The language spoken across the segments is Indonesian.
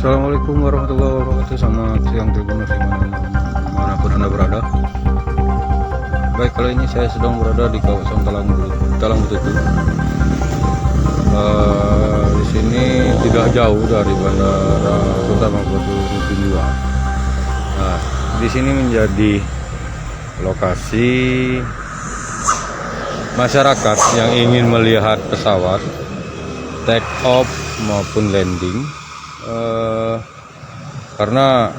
Assalamualaikum warahmatullahi wabarakatuh. Selamat siang Tribuners dimanapun Anda berada. Baik, kali ini saya sedang berada di kawasan Talang Bututu. Di sini tidak jauh dari Bandara Sultan Mahmududin II. Nah, di sini menjadi lokasi masyarakat yang ingin melihat pesawat take off maupun landing. Karena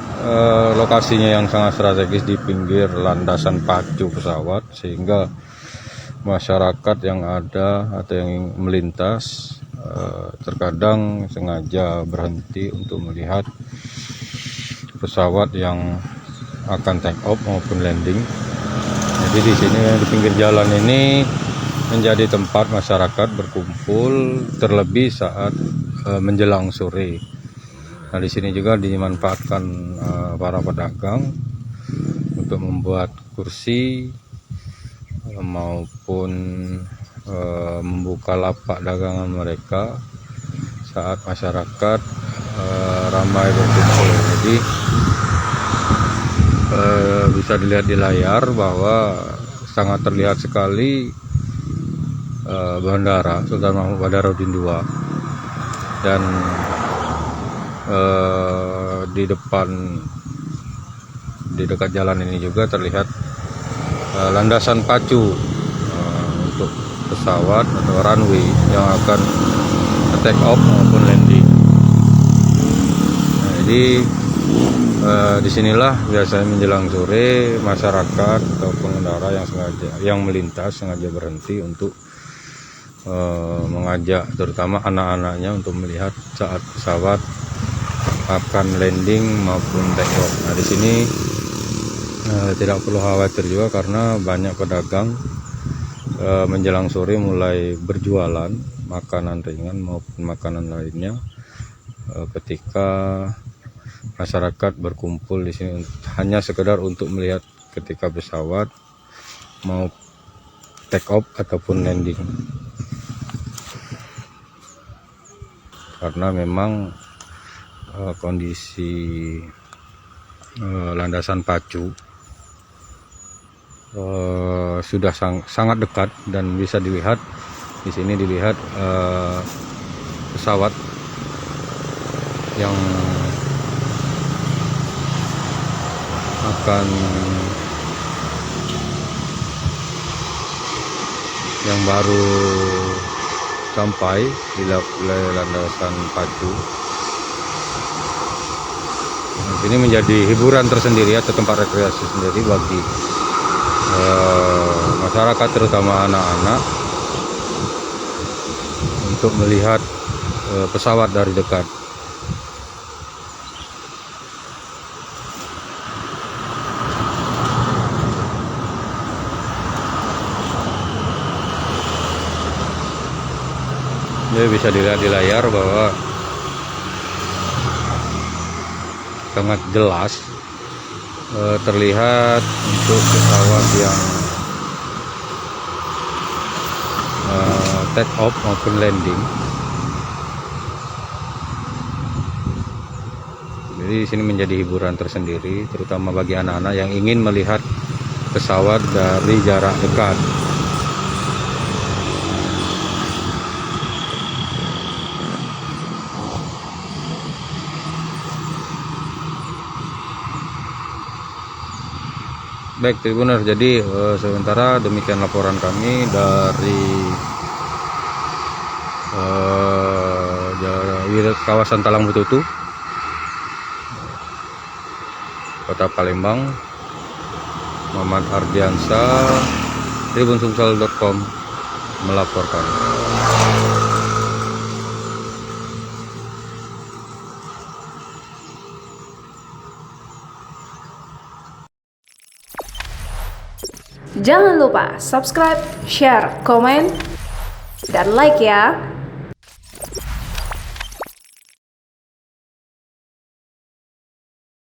lokasinya yang sangat strategis di pinggir landasan pacu pesawat, sehingga masyarakat yang ada atau yang melintas terkadang sengaja berhenti untuk melihat pesawat yang akan take off maupun landing. Jadi di sini di pinggir jalan ini menjadi tempat masyarakat berkumpul, terlebih saat menjelang sore. Nah, di sini juga dimanfaatkan para pedagang untuk membuat kursi maupun membuka lapak dagangan mereka saat masyarakat ramai berkumpul. Jadi bisa dilihat di layar bahwa sangat terlihat sekali Bandara Sultan Mahmududin II, dan di dekat jalan ini juga terlihat landasan pacu untuk pesawat atau runway yang akan take off maupun landing. Nah, jadi disinilah biasanya menjelang sore masyarakat atau pengendara yang melintas sengaja berhenti untuk mengajak terutama anak-anaknya untuk melihat saat pesawat akan landing maupun take off. Nah, di sini tidak perlu khawatir juga karena banyak pedagang menjelang sore mulai berjualan makanan ringan maupun makanan lainnya ketika masyarakat berkumpul di sini hanya sekedar untuk melihat ketika pesawat mau take off ataupun landing. Karena memang kondisi landasan pacu sudah sangat dekat, dan bisa dilihat di sini pesawat yang baru sampai di landasan pacu. Ini menjadi hiburan tersendiri atau tempat rekreasi sendiri bagi masyarakat terutama anak-anak untuk melihat pesawat dari dekat. Jadi bisa dilihat di layar bahwa sangat jelas terlihat untuk pesawat yang take off maupun landing. Jadi di sini menjadi hiburan tersendiri terutama bagi anak-anak yang ingin melihat pesawat dari jarak dekat. Baik Tribuners, jadi sementara demikian laporan kami dari kawasan Talang Bututu, Kota Palembang. Muhammad Ardiansa, tribunsumsel.com melaporkan. Jangan lupa subscribe, share, komen, dan like ya.